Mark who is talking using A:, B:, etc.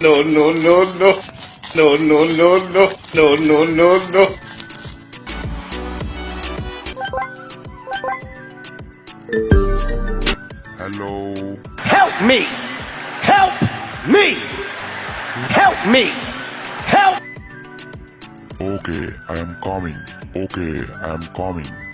A: No, no, no, no. No, no, no, no. No, no, no, no.
B: Hello.
C: Help me! Help me! Help me! Help!
B: Okay, I am coming. Okay, I am coming.